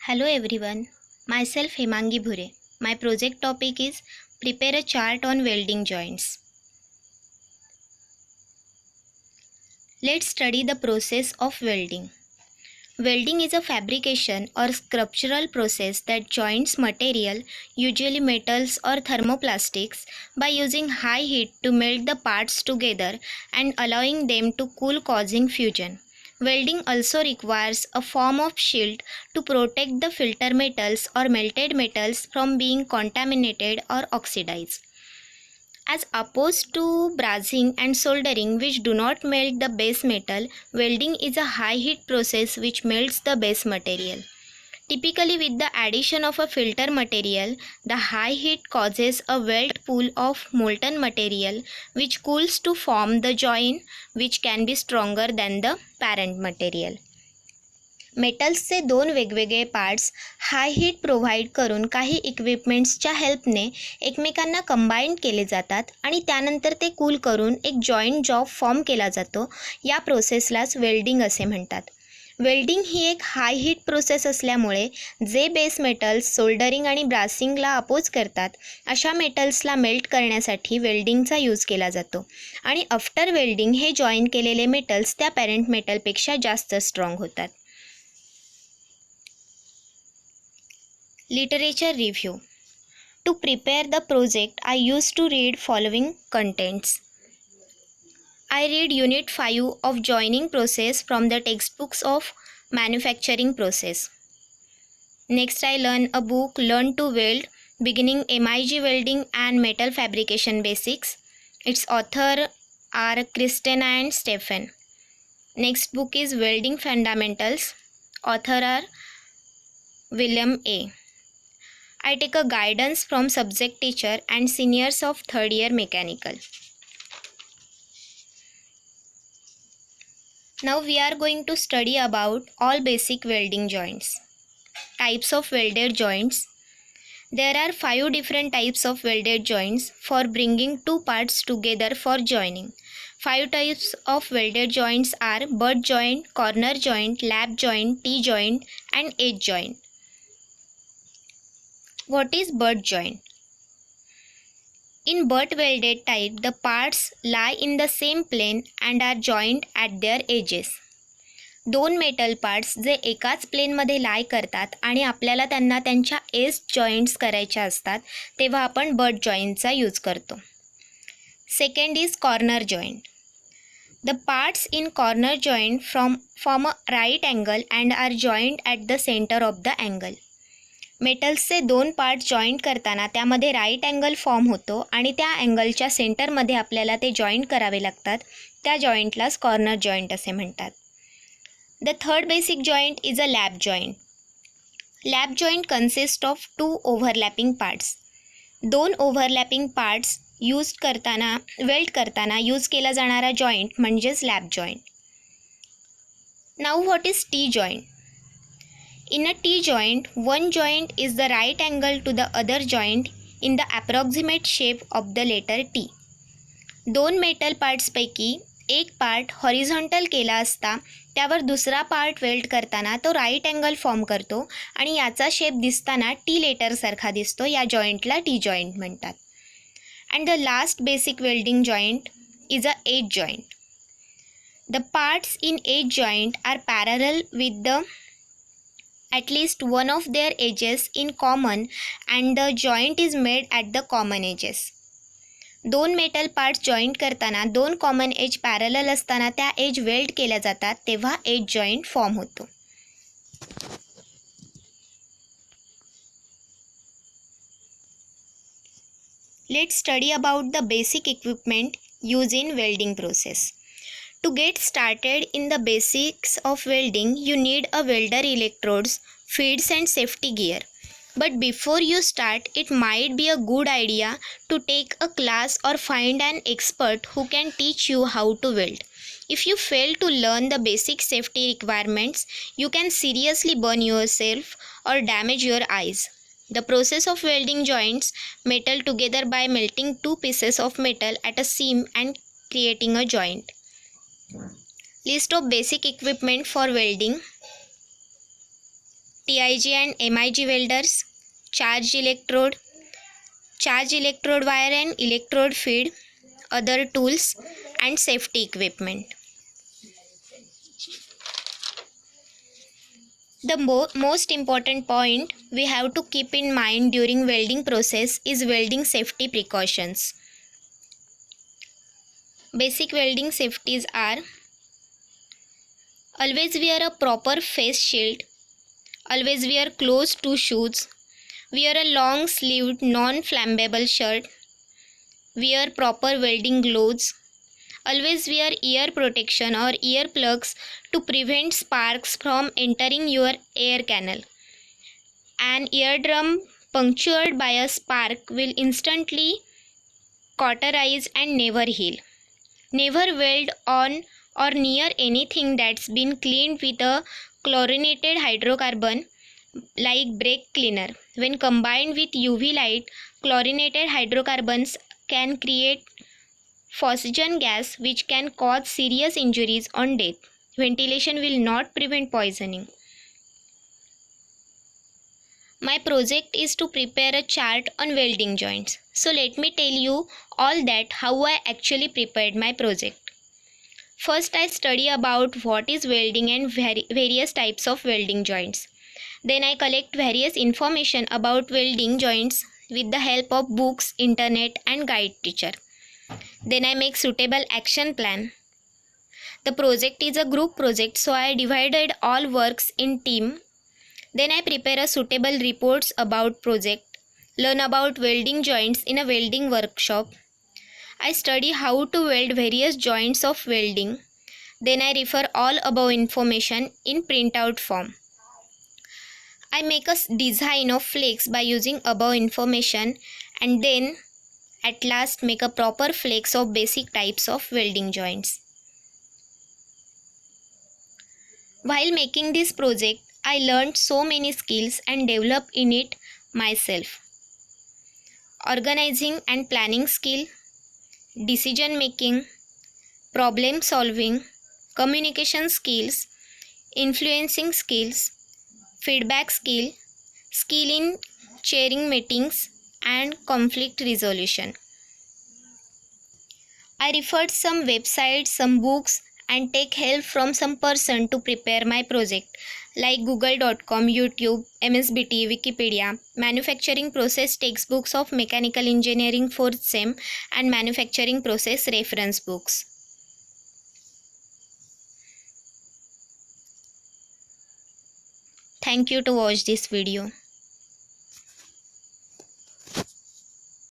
Hello everyone, myself Hemangi Bhure. My project topic is prepare a chart on welding joints. Let's study the process of welding. Welding is a fabrication or sculptural process that joins material, usually metals or thermoplastics, by using high heat to melt the parts together and allowing them to cool, causing fusion. Welding also requires a form of shield to protect the filter metals or melted metals from being contaminated or oxidized. As opposed to brazing and soldering, which do not melt the base metal, welding is a high heat process which melts the base material. Typically, with the addition of a filter material, the high heat causes a weld pool of molten material which cools to form the joint, which can be stronger than the parent material. मेटल्सचे दोन वेगवेगळे parts हाय heat provide करून काही इक्विपमेंट्सच्या हेल्पने एकमेकांना combine केले जातात आणि त्यानंतर ते कूल करून एक जॉईंट जॉब फॉर्म केला जातो. या प्रोसेसलाच वेल्डिंग असे म्हणतात. वेल्डिंग ही एक हाय हीट प्रोसेस असल्यामुळे जे बेस मेटल्स सोल्डरिंग आणि ब्रासिंगला अपोज करतात अशा मेटल्सला मेल्ट करण्यासाठी वेल्डिंगचा यूज केला जातो आणि आफ्टर वेल्डिंग हे जॉईन केलेले मेटल्स त्या पॅरेंट मेटलपेक्षा जास्त स्ट्रॉंग होतात. Literature review. To prepare the project, I used to read following contents. I read Unit 5 of Joining Process from the textbooks of Manufacturing Process. Next, I learn a book, Learn to Weld, Beginning MIG Welding and Metal Fabrication Basics. Its author are Christina and Stephen. Next book is Welding Fundamentals. Author are William A. I take a guidance from subject teacher and seniors of third year mechanical. Now we are going to study about all basic welding joints. Types of welded joints. There are 5 different types of welded joints for bringing two parts together for joining. 5 types of welded joints are butt joint, corner joint, lap joint, T-joint and edge joint. What is butt joint? In butt welded type, the parts lie in the same plane and are joined at their edges. दोन metal parts जे एकाच प्लेनमध्ये लाय करतात आणि आपल्याला त्यांना त्यांच्या as joints करायच्या असतात तेव्हा आपण बट जॉईंटचा यूज करतो. Second is corner joint. The parts in corner joint form a right angle and are joint at the centre of the angle. मेटल्सचे दोन पार्ट जॉईंट करताना त्यामध्ये राईट अँगल फॉर्म होतो आणि त्या अँगलच्या सेंटरमध्ये आपल्याला ते जॉईंट करावे लागतात. त्या जॉईंटलाच कॉर्नर जॉईंट असे म्हणतात. The third basic joint is a lap joint. Lap joint consist of 2 overlapping parts. दोन ओव्हरलॅपिंग पार्ट्स वेल्ड करताना यूज केला जाणारा जॉईंट म्हणजेच lap joint. Now what is T joint? In a T-joint, one joint is the right angle to the other joint in the approximate shape of the letter T. दोन metal पार्ट्सपैकी एक part horizontal केला असता त्यावर दुसरा part weld करताना तो right angle form करतो आणि याचा शेप दिसताना टी लेटरसारखा दिसतो. या जॉईंटला टी जॉईंट म्हणतात. And the last basic welding joint is a edge joint. The parts in edge joint are parallel with the at least one of their edges in common and the joint is made at the common edges. दोन metal parts joint करताना दोन common as parallel असताना त्या as weld केल्या जातात तेव्हा as joint form होतो. Let's study about the basic equipment used in welding process. To get started in the basics of welding, you need a welder electrodes, feeds and safety gear. But before you start, it might be a good idea to take a class or find an expert who can teach you how to weld. If you fail to learn the basic safety requirements, you can seriously burn yourself or damage your eyes. The process of welding joints metal together by melting two pieces of metal at a seam and creating a joint. List of basic equipment for welding. TIG and MIG welders, charged electrode wire and electrode feed, other tools and safety equipment. The most important point we have to keep in mind during welding process is welding safety precautions. Basic welding safeties are: always wear a proper face shield, always wear closed-toe shoes, wear a long-sleeved non-flammable shirt, wear proper welding gloves, always wear ear protection or ear plugs to prevent sparks from entering your air canal. An eardrum punctured by a spark will instantly cauterize and never heal. Never weld on or near anything that's been cleaned with a chlorinated hydrocarbon like brake cleaner. When combined with UV light, chlorinated hydrocarbons can create phosgen gas which can cause serious injuries or death. Ventilation will not prevent poisoning. My project is to prepare a chart on welding joints. So let me tell you all that how I actually prepared my project. First, I study about what is welding and various types of welding joints. Then I collect various information about welding joints with the help of books, internet and guide teacher. Then I make suitable action plan. The project is a group project, so I divided all works in team. Then I prepare a suitable reports about project, learn about welding joints in a welding workshop. I study how to weld various joints of welding. Then I refer all above information in printout form. I make a design of flakes by using above information and then at last make a proper flakes of basic types of welding joints. While making this project, I learned so many skills and developed in it myself. Organizing and planning skill, decision making, problem solving, communication skills, influencing skills, feedback skill, skill in chairing meetings and conflict resolution. I referred some websites, some books and take help from some person to prepare my project like google.com, YouTube, MSBT, Wikipedia, manufacturing process textbooks of mechanical engineering 4th SEM and manufacturing process reference books. Thank you to watch this video.